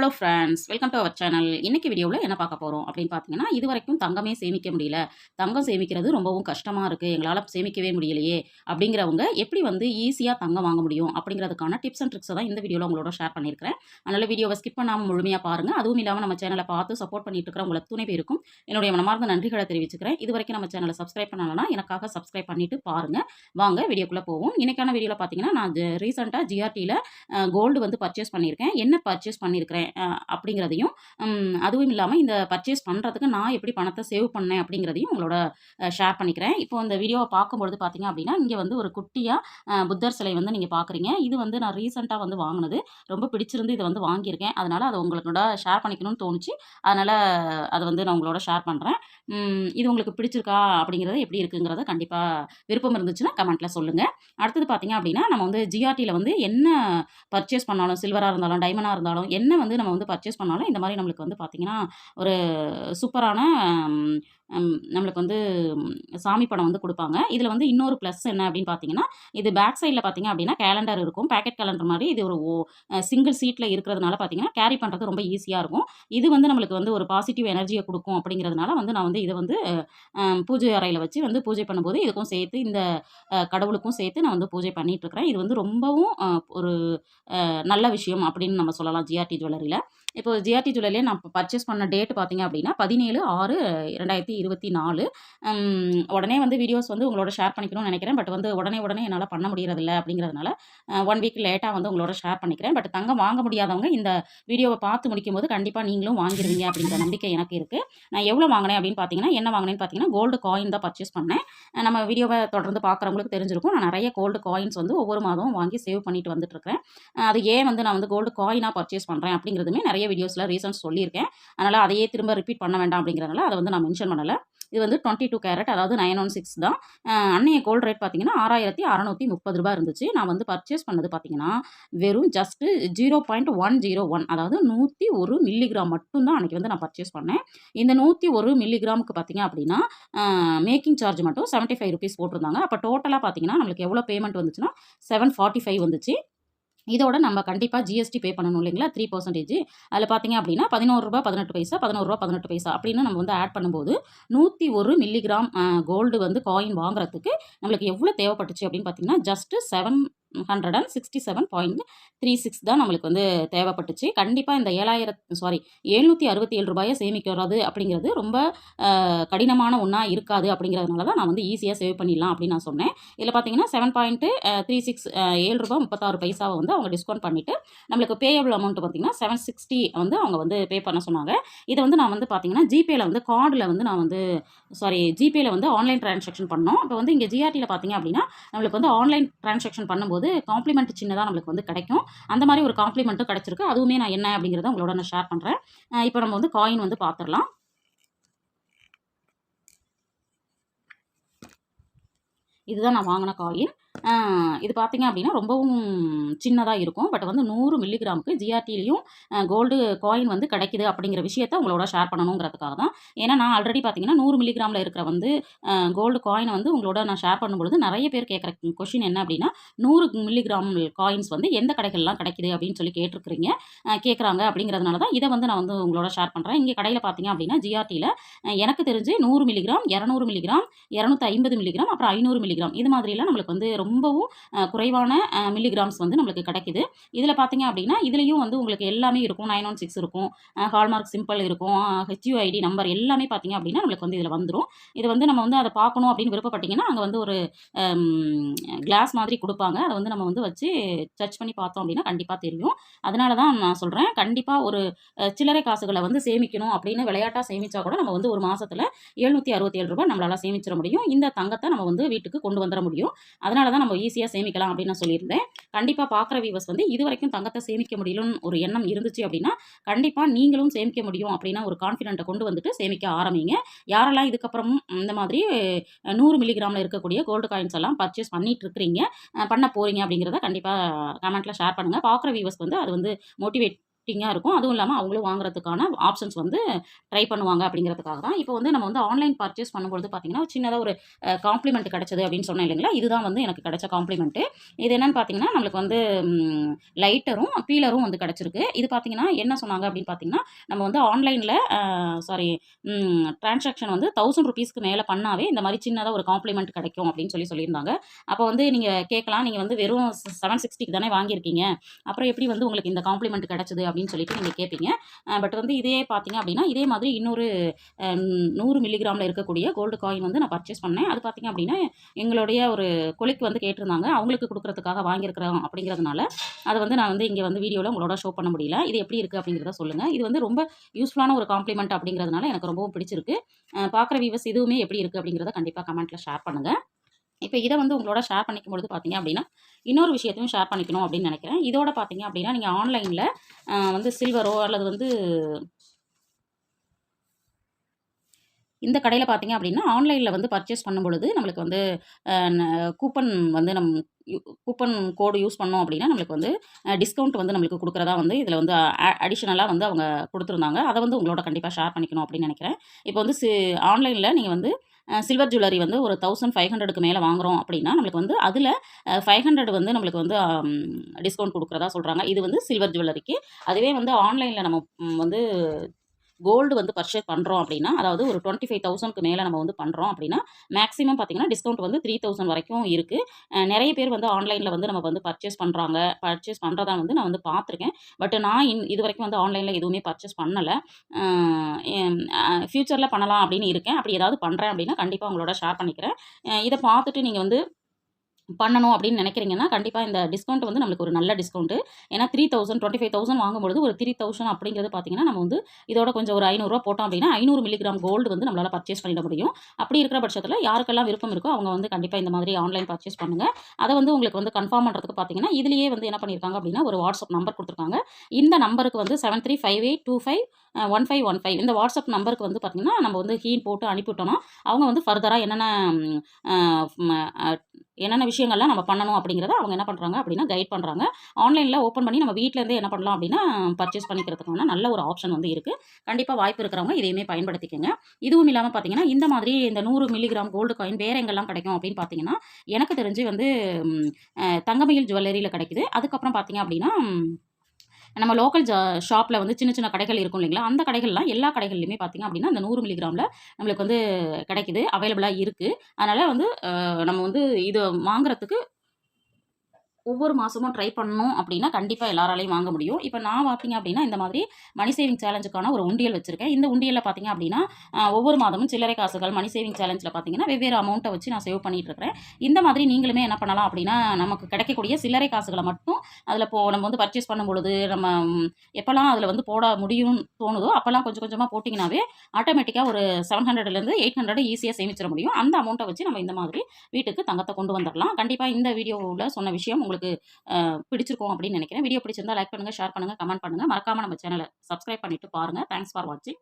Hello ஃப்ரெண்ட்ஸ், welcome to our channel. இன்னைக்கு வீடியோவில் என்ன பார்க்க போகிறோம் அப்படின்னு பார்த்தீங்கன்னா, இதுவரைக்கும் தங்கமே சேமிக்க முடியல, தங்கம் சேமிக்கிறது ரொம்பவும் கஷ்டமாக இருக்குது, எங்களால் சேமிக்கவே முடியலையே அப்படிங்கிறவங்க எப்படி வந்து ஈஸியாக தங்கம் வாங்க முடியும் அப்படிங்கிறதுக்கான டிப்ஸ் அண்ட் ட்ரிக்ஸை தான் இந்த வீடியோவில் உங்களோட ஷேர் பண்ணியிருக்கிறேன். அதனால் வீடியோவை ஸ்கிப் பண்ணாமல் முழுமையாக பாருங்கள். அதுவும் இல்லாமல் நம்ம சேனலை பார்த்து சப்போர்ட் பண்ணிட்டு இருக்கிற உங்களுக்கு துணை பேருக்கும் என்னுடைய மனமார்ந்த நன்றிகளை தெரிவிச்சுக்கிறேன். இது வரைக்கும் நம்ம சேனலை சப்ஸ்கிரைப் பண்ணலன்னா எனக்காக சப்ஸ்கிரைப் பண்ணிட்டு பாருங்கள். வாங்க வீடியோக்குள்ளே போவோம். இன்னைக்கான வீடியோவில் பார்த்தீங்கன்னா, நான் ரீசெண்டாக ஜிஆர்டியில் கோல்டு வந்து பர்ச்சேஸ் பண்ணியிருக்கேன். என்ன பர்ச்சேஸ் பண்ணியிருக்கிறேன் அப்படிங்கிறதையும், அதுவும் இல்லாமல் இந்த பர்ச்சேஸ் பண்ணுறதுக்கு நான் எப்படி பணத்தை சேவ் பண்ணேன் அப்படிங்கிறதையும் உங்களோட ஷேர் பண்ணிக்கிறேன். இப்போ இந்த வீடியோவை பார்க்கும்பொழுது பார்த்தீங்க அப்படின்னா, இங்கே வந்து ஒரு குட்டியாக புத்தர் சிலை வந்து நீங்கள் பார்க்குறீங்க. இது வந்து நான் ரீசெண்டாக வந்து வாங்கினது, ரொம்ப பிடிச்சிருந்து இதை வந்து வாங்கியிருக்கேன். அதனால் அதை உங்களோட ஷேர் பண்ணிக்கணும்னு தோணுச்சு. அதனால் அதை வந்து நான் உங்களோட ஷேர் பண்ணுறேன். இது உங்களுக்கு பிடிச்சிருக்கா அப்படிங்கிறது எப்படி இருக்குங்கிறத கண்டிப்பாக விருப்பம் இருந்துச்சுன்னா கமெண்ட்டில் சொல்லுங்கள். அடுத்தது பார்த்தீங்க அப்படின்னா, நம்ம வந்து ஜிஆர்டியில் வந்து என்ன பர்ச்சேஸ் பண்ணாலும், சில்வராக இருந்தாலும் டைமண்டாக இருந்தாலும் என்ன வந்து நம்ம வந்து பர்ச்சேஸ் பண்ணாலும் இந்த மாதிரி நம்மளுக்கு வந்து பார்த்தீங்கன்னா ஒரு சூப்பரான ம், நம்மளுக்கு வந்து சாமி படம் வந்து கொடுப்பாங்க. இதில் வந்து இன்னொரு ப்ளஸ் என்ன அப்படின்னு பார்த்தீங்கன்னா, இது பேக் சைடில் பார்த்தீங்க அப்படின்னா கேலண்டர் இருக்கும். பேக்கெட் கேலண்டர் மாதிரி இது ஒரு சிங்கிள் சீட்டில் இருக்கிறதுனால பார்த்தீங்கன்னா கேரி பண்ணுறது ரொம்ப ஈஸியாக இருக்கும். இது வந்து நம்மளுக்கு வந்து ஒரு பாசிட்டிவ் எனர்ஜியை கொடுக்கும் அப்படிங்கிறதுனால வந்து நான் வந்து இதை வந்து பூஜை அறையில் வச்சு வந்து பூஜை பண்ணும்போது இதுக்கும் சேர்த்து இந்த கடவுளுக்கும் சேர்த்து நான் வந்து பூஜை பண்ணிட்டு இருக்கிறேன். இது வந்து ரொம்பவும் ஒரு நல்ல விஷயம் அப்படின்னு நம்ம சொல்லலாம் ஜிஆர்டி ஜுவல்லரியில். இப்போ ஜிஆர்டி ஜுவல்லரியில் நான் பர்ச்சேஸ் பண்ண டேட் பார்த்தீங்க அப்படின்னா 17/6/2024. உடனே வந்து வீடியோஸ் வந்து உங்களோட ஷேர் பண்ணிக்கணும்னு நினைக்கிறேன். பட் வந்து உடனே என்னால் பண்ண முடியறதில்ல அப்படிங்கிறதுனால 1 வீக் லேட்டாக வந்து உங்களோட ஷேர் பண்ணிக்கிறேன். பட் தங்கம் வாங்க முடியாதவங்க இந்த வீடியோவை பார்த்து முடிக்கும்போது கண்டிப்பாக நீங்களும் வாங்கிடுவீங்க அப்படிங்கிற நம்பிக்கை எனக்கு இருக்குது. நான் எவ்வளோ வாங்கினேன் அப்படின்னு பார்த்தீங்கன்னா, என்ன வாங்கினேன்னு பார்த்தீங்கன்னா கோல்டு காயின் தான் பர்ச்சேஸ் பண்ணேன். நம்ம வீடியோவை தொடர்ந்து பார்க்குறவங்களுக்கு தெரிஞ்சிருக்கும். நான் நிறைய கோல்டு காயின்ஸ் வந்து ஒவ்வொரு மாதமும் வாங்கி சேவ் பண்ணிட்டு வந்துட்டுருக்கேன். அது ஏன் வந்து நான் வந்து கோல்டு காயினாக பர்ச்சேஸ் பண்ணுறேன் அப்படிங்கிறதுமே நிறைய வீடியோஸில் ரீசன்ஸ் சொல்லியிருக்கேன். அதனால் அதையே திரும்ப ரிப்பீட் பண்ண வேண்டாம் அப்படிங்கிறதுனால அதை வந்து நான் மென்ஷன் பண்ணலை. இது வந்து 22 கேரட், அதாவது 916 தான். அன்னைய கோல்டு ரேட் பார்த்தீங்கன்னா ரூ. 6,630 இருந்துச்சு. நான் வந்து பர்ச்சேஸ் பண்ணது பார்த்தீங்கன்னா வெறும் ஜஸ்ட்டு 0.101, அதாவது 101 மில்லிகிராம் மட்டும்தான் அன்றைக்கி வந்து நான் பர்ச்சேஸ் பண்ணேன். இந்த 101 மில்லிகிராமுக்கு பார்த்தீங்க அப்படின்னா மேக்கிங் சார்ஜ் மட்டும் ₹75 போட்டிருந்தாங்க. அப்போ டோட்டலாக பார்த்தீங்கன்னா நம்மளுக்கு எவ்வளோ பேமெண்ட் வந்துச்சுன்னா 745 வந்துச்சு. இதோட நம்ம கண்டிப்பாக ஜிஎஸ்டி பே பண்ணணும் இல்லைங்களா, 3%. அதில் பார்த்தீங்க அப்படின்னா ₹11.18, ₹11.18 அப்படின்னு நம்ம வந்து ஆட் பண்ணும்போது 101 மில்லிகிராம் கோல்டு வந்து காயின் வாங்குறதுக்கு நம்மளுக்கு எவ்வளோ தேவைப்பட்டுச்சு அப்படின்னு பார்த்தீங்கன்னா ஜஸ்ட்டு 767.36 தான் நம்மளுக்கு வந்து தேவைப்பட்டுச்சு. கண்டிப்பாக இந்த ₹767 சேமிக்கிறது அப்படிங்கிறது ரொம்ப கடினமான ஒன்றா இருக்காது. அப்படிங்கிறதுனால தான் நான் வந்து ஈஸியாக சேவ் பண்ணிடலாம் அப்படின்னு நான் சொன்னேன். இதில் பார்த்தீங்கன்னா 7.36 ₹7.36 வந்து அவங்க டிஸ்கவுண்ட் பண்ணிவிட்டு நம்மளுக்கு பேயபிள் அமௌண்ட் பார்த்தீங்கன்னா 760 வந்து அவங்க வந்து பே பண்ண சொன்னாங்க. இதை வந்து நான் வந்து பார்த்தீங்கன்னா ஜிபேயில் வந்து கார்டில் வந்து நான் வந்து ஜிபேயில் வந்து ஆன்லைன் டிரான்சாக்ஷன் பண்ணோம். இப்போ வந்து இங்கே ஜிஆர்டியில் பார்த்தீங்க அப்படின்னா நம்மளுக்கு வந்து ஆன்லைன் டிரான்சாக்ஷன் பண்ணும்போது காம்ப்ளிமெண்ட் சின்னதாக நம்மளுக்கு வந்து கிடைக்கும். அந்த மாதிரி ஒரு காம்ப்ளிமெண்ட்டும் கிடைச்சிருக்கு. அதுவுமே நான் என்ன அப்படிங்கிறத உங்களோட நான் ஷேர் பண்ணுறேன். இப்போ நம்ம வந்து காயின் வந்து பார்த்துடலாம். இதுதான் நான் வாங்கின காயின். இது பார்த்தீங்க அப்படின்னா ரொம்பவும் சின்னதாக இருக்கும். பட் வந்து 100 மில்லிகிராமுக்கு ஜிஆர்டிலையும் கோல்டு காயின் வந்து கிடைக்குது அப்படிங்கிற விஷயத்த உங்களோட ஷேர் பண்ணணுங்கிறதுக்காக தான். ஏன்னா நான் ஆல்ரெடி பார்த்தீங்கன்னா 100 மில்லிகிராமில் இருக்கிற வந்து கோல்டு காயினை வந்து உங்களோட நான் ஷேர் பண்ணும்பொழுது நிறைய பேர் கேட்குற கொஷின் என்ன அப்படின்னா 100 மில்லிகிராம் காயின்ஸ் வந்து எந்த கடைகள்லாம் கிடைக்குது அப்படின்னு சொல்லி கேட்குறாங்க. அப்படிங்கிறதுனால தான் இதை வந்து நான் வந்து உங்களோட ஷேர் பண்ணுறேன். இங்கே கடையில் பார்த்தீங்க அப்படின்னா ஜிஆர்டியில் எனக்கு தெரிஞ்சு 100 மில்லிகிராம், 200 மில்லிகிராம், 250 மில்லிகிராம், அப்புறம் 500 மில்லிகிராம் இது மாதிரிலாம் நம்மளுக்கு வந்து ரொம்பவும் குறைவான மில்லிகிராம்ஸ் வந்து நம்மளுக்கு கிடைக்குது. இதில் பார்த்தீங்க அப்படின்னா இதுலேயும் வந்து உங்களுக்கு எல்லாமே இருக்கும். 916 இருக்கும், ஹால்மார்க் சிம்பிள் இருக்கும், HUID நம்பர் எல்லாமே பார்த்தீங்க அப்படின்னா நம்மளுக்கு வந்து இதில் வந்துடும். இது வந்து நம்ம வந்து அதை பார்க்கணும் அப்படின்னு விருப்பப்பட்டீங்கன்னா அங்கே வந்து ஒரு கிளாஸ் மாதிரி கொடுப்பாங்க. அதை வந்து நம்ம வந்து வச்சு சர்ச் பண்ணி பார்த்தோம் அப்படின்னா கண்டிப்பாக தெரியும். அதனால தான் நான் சொல்கிறேன், கண்டிப்பாக ஒரு சில்லறை காசுகளை வந்து சேமிக்கணும் அப்படின்னு விளையாட்டாக சேமித்தா கூட நம்ம வந்து ஒரு மாதத்தில் ₹767 நம்மளால் சேமிச்சிட முடியும். இந்த தங்கத்தை நம்ம வந்து வீட்டுக்கு கொண்டு வந்துட முடியும். அதனால தான் நம்ம ஈஸியாக சேமிக்கலாம் அப்படின்னு நான் சொல்லியிருந்தேன். கண்டிப்பாக பார்க்குற வியூவர்ஸ் வந்து இது வரைக்கும் தங்கத்தை சேமிக்க முடியலன்னு ஒரு எண்ணம் இருந்துச்சு அப்படின்னா கண்டிப்பாக நீங்களும் சேமிக்க முடியும் அப்படின்னா ஒரு கான்ஃபிடென்ட்டை கொண்டு வந்துட்டு சேமிக்க ஆரம்பிங்க. யாரெல்லாம் இதுக்கப்புறம் இந்த மாதிரி 100 மில்லிகிராமில் இருக்கக்கூடிய கோல்டு காயின்ஸ் எல்லாம் பர்ச்சேஸ் பண்ணிட்டு இருக்கிறீங்க, பண்ண போகிறீங்க அப்படிங்கிறத கண்டிப்பாக கமெண்ட்டில் ஷேர் பண்ணுங்கள். பார்க்குற வியூவர்ஸ்க்கு வந்து அது வந்து மோட்டிவேட் அட்ராக்டிங்கா இருக்கும். அதுவும் இல்லாம அவங்களும் வாங்குறதுக்கான ஆப்ஷன்ஸ் வந்து ட்ரை பண்ணுவாங்க அப்படிங்கிறதுக்காக தான். இப்போ வந்து நம்ம வந்து ஆன்லைன் பர்ச்சேஸ் பண்ணும்பொழுது பார்த்தீங்கன்னா, சின்னதா ஒரு காம்ப்ளிமெண்ட் கிடைச்சது அப்படின்னு சொன்னேன் இல்லைங்களா? இதுதான் வந்து எனக்கு கிடைச்ச காம்ப்ளிமெண்ட்டு. இது என்னன்னு பார்த்தீங்கன்னா, நம்மளுக்கு வந்து ம் லைட்டரும், பீலரும் வந்து கிடைச்சிருக்கு. இது பார்த்தீங்கன்னா, என்ன சொன்னாங்க அப்படின்னு பார்த்தீங்கன்னா, நம்ம வந்து ஆன்லைன்ல சாரி டிரான்சாக்ஷன் வந்து ₹1000க்கு மேல பண்ணாவே இந்த மாரி சின்னதா ஒரு காம்ப்ளிமெண்ட் கிடைக்கும் அப்படின்னு சொல்லியிருந்தாங்க. அப்போ வந்து நீங்க கேட்கலாம், நீங்க வந்து வெறும் 760க்கு தானே வாங்கியிருக்கீங்க. அப்புறம் எப்படி வந்து உங்களுக்கு இந்த காம்ப்ளிமெண்ட் கிடைச்சது அப்படின்னு சொல்லிட்டு நீங்க கேட்பீங்க. பட் வந்து இதே பார்த்தீங்க அப்படின்னா, இதே மாதிரி இன்னொரு 100 மில்லிகிராம்ல இருக்கக்கூடிய கோல்டு காயின் வந்து நான் பர்ச்சேஸ் பண்ணேன். அது பார்த்தீங்க அப்படின்னா, எங்களுடைய ஒரு கொலிக் வந்து கேட்டிருந்தாங்க. அவங்களுக்கு குடுக்குறதுக்காக வாங்கியிருக்கிறோம் அப்படிங்கிறதுனால, அத வந்து நான் வந்து இங்க வந்து வீடியோல உங்களோட ஷோ பண்ண முடியல. இது எப்படி இருக்கு அப்படிங்கிறத சொல்லுங்க. இது வந்து ரொம்ப யூஸ்ஃபுல்லான ஒரு காம்ப்ளிமெண்ட் அப்படிங்கிறதுனால எனக்கு ரொம்பவும் பிடிச்சிருக்கு. பார்க்குற வியூவர்ஸ் இதுவுமே எப்படி இருக்கு அப்படிங்கிறத கண்டிப்பா கமெண்ட்ல ஷேர் பண்ணுங்க. இப்ப இத வந்து உங்களோட ஷேர் பண்ணிக்கும் பொழுது பார்த்தீங்க அப்படின்னா, இன்னொரு விஷயத்தையும் ஷேர் பண்ணிக்கணும் அப்படின்னு நெனைக்கிறேன். இதோட பார்த்தீங்க அப்படின்னா, நீங்க ஆன்லைன்ல வந்து சில்வரோ அல்லது வந்து இந்த கடையில பார்த்தீங்க அப்படின்னா, ஆன்லைன்ல வந்து பர்ச்சேஸ் பண்ணும்பொழுது நம்மளுக்கு வந்து அ ந கூப்பன் வந்து யு கூப்பன் கோடு யூஸ் பண்ணோம் அப்படின்னா, நம்மளுக்கு வந்து டிஸ்கவுண்ட் வந்து நம்மளுக்கு குடுக்குறதா வந்து இதில வந்து அடிஷனலா வந்து அவங்க குடுத்துருந்தாங்க. அத வந்து உங்களோட கண்டிப்பா ஷேர் பண்ணிக்கணும் அப்படின்னு நெனைக்கிறேன். இப்போ வந்து ஆன்லைன்ல நீங்க வந்து சில்வர் ஜுவல்லரி வந்து ஒரு 1500க்கு மேல வாங்குறோம் அப்படின்னா, நம்மளுக்கு வந்து அதில 500 வந்து நம்மளுக்கு வந்து டிஸ்கவுண்ட் குடுக்குறதா சொல்றாங்க. இது வந்து சில்வர் ஜுவல்லரிக்கு. அதுவே வந்து ஆன்லைன்ல நம்ம வந்து கோல்டு வந்து பர்ச்சேஸ் பண்ணுறோம் அப்படின்னா, அதாவது ஒரு 25,000க்கு மேல நம்ம வந்து பண்றோம் அப்படின்னா, மேக்ஸிமம் பார்த்தீங்கன்னா, டிஸ்கவுண்ட் வந்து 3000 வரைக்கும் இருக்கு. நெறைய பேர் வந்து ஆன்லைன்ல வந்து நம்ம வந்து பர்ச்சேஸ் பண்றாங்க. பர்ச்சேஸ் பண்றதா வந்து நான் வந்து பார்த்துருக்கேன். பட் நான் இதுவரைக்கும் வந்து ஆன்லைன்ல எதுவுமே பர்ச்சேஸ் பண்ணல. அ எம் ஃபியூச்சர்ல பண்ணலாம் அப்படின்னு இருக்கேன். அப்படி ஏதாவது பண்றேன் அப்படின்னா, கண்டிப்பா உங்களோட ஷேர் பண்ணிக்கிறேன். இத பார்த்துட்டு நீங்க வந்து பண்ணணும் அப்படின்னு நினைக்கிறீங்கன்னா, கண்டிப்பா இந்த டிஸ்கவுண்ட் வந்து நம்மளுக்கு ஒரு நல்ல டிஸ்கவுண்ட். ஏன்னா 3000 25,000 வாங்கும்பொழுது ஒரு 3000 அப்படிங்கிறது பார்த்தீங்கன்னா, நம்ம வந்து இதோட கொஞ்சம் ஒரு ரூ. 500 போட்டோம் அப்படின்னா, 500 மில்லிகிராம் கோல்டு வந்து நம்மளால பர்ச்சேஸ் பண்ணிட முடியும். அப்படி இருக்கிற பட்சத்தில யாருக்கெல்லாம் விருப்பம் இருக்கோ, அவங்க வந்து கண்டிப்பா இந்த மாதிரி ஆன்லைன் பர்ச்சேஸ் பண்ணுங்க. அத வந்து உங்களுக்கு வந்து கன்ஃபார்ம் பண்றதுக்கு பார்த்தீங்கன்னா, இதிலேயே வந்து என்ன பண்ணியிருக்காங்க அப்படின்னா, ஒரு வாட்ஸ்அப் நம்பர் குடுத்துருக்காங்க. இந்த நம்பருக்கு வந்து 7358251515 இந்த வாட்ஸ்அப் நம்பருக்கு வந்து பார்த்தீங்கன்னா, நம்ம வந்து கீன்னு போட்டு அனுப்பிவிட்டோம்னா, அவங்க வந்து ஃபர்தரா அ ம அ என்னென்ன விஷயங்கள்லாம் நம்ம பண்ணணும் அப்படிங்கிறத அவங்க என்ன பண்றாங்க அப்படின்னா கைட் பண்றாங்க. ஆன்லைன்ல ஓப்பன் பண்ணி நம்ம வீட்ல இருந்தே என்ன பண்ணலாம் அப்படின்னா, பர்ச்சேஸ் பண்ணிக்கிறதுக்கான நல்ல ஒரு ஆப்ஷன் வந்து இருக்கு. கண்டிப்பா வாய்ப்பு இருக்கிறவங்க இதையுமே பயன்படுத்திக்கங்க. இதுவும் இல்லாம பார்த்தீங்கன்னா, இந்த மாதிரி இந்த 100 மில்லிகிராம் கோல்டு காயின் வேற எங்கெல்லாம் கிடைக்கும் அப்படின்னு பார்த்தீங்கன்னா, எனக்கு தெரிஞ்சு வந்து ம் தங்கமயில் ஜுவல்லரியில கிடைக்குது. அதுக்கப்புறம் பார்த்தீங்க அப்படின்னா நம்ம லோக்கல் ஷாப்ல வந்து சின்ன சின்ன கடைகள் இருக்கும் இல்லைங்களா? அந்த கடைகள்லாம் எல்லா கடைகள்லயுமே பார்த்தீங்க அப்படின்னா, அந்த 100 மில்லிகிராம்ல நம்மளுக்கு வந்து கிடைக்குது. அவைலபிளா இருக்கு. அதனால வந்து நம்ம வந்து இத வாங்குறதுக்கு ஒவ்வொரு மாசமும் ட்ரை பண்ணணும் அப்படின்னா, கண்டிப்பா எல்லாராலயும் வாங்க முடியும். இப்ப நான் பார்த்தீங்க அப்படின்னா, இந்த மாதிரி மணி சேவிங் சேலஞ்சுக்கான ஒரு உண்டியல் வச்சிருக்கேன். இந்த உண்டியல்ல பார்த்தீங்க அப்படின்னா, ஒவ்வொரு மாதமும் சில்லறை காசுகள் மணி சேவிங் சேலஞ்சில பார்த்தீங்கன்னா, வெவ்வேறு அமௌண்ட்ட வச்சு நான் சேவ் பண்ணிட்டு இருக்கிறேன். இந்த மாதிரி நீங்களுமே என்ன பண்ணலாம் அப்படின்னா, நமக்கு கிடைக்கக்கூடிய சில்லறை காசுகள மட்டும் அதில நம்ம வந்து பர்ச்சேஸ் பண்ணும்பொழுது, நம்ம எப்பலாம் அதில வந்து போட முடியும்னு தோணுதோ, அப்பலாம் கொஞ்சம் கொஞ்சமா போட்டீங்கன்னாவே, ஆட்டோமேட்டிக்கா ஒரு 700லேருந்து 800 ஈஸியா சேமிச்சிட முடியும். அந்த அமௌண்ட்ட வச்சு நம்ம இந்த மாதிரி வீட்டுக்கு தங்கத்த கொண்டு வந்துரலாம். கண்டிப்பா இந்த வீடியோவுல சொன்ன விஷயம் உங்களுக்கு பிடிச்சிருக்கும் அப்படின்னு நினைக்கிறேன். வீடியோ பிடிச்சிருந்தா லைக் பண்ணுங்க, ஷேர் பண்ணுங்க, கமெண்ட் பண்ணுங்க. மறக்காம நம்ம சேனல சப்ஸ்கிரைப் பண்ணிட்டு பாருங்க. தேங்க்ஸ் ஃபார் வாட்சிங்.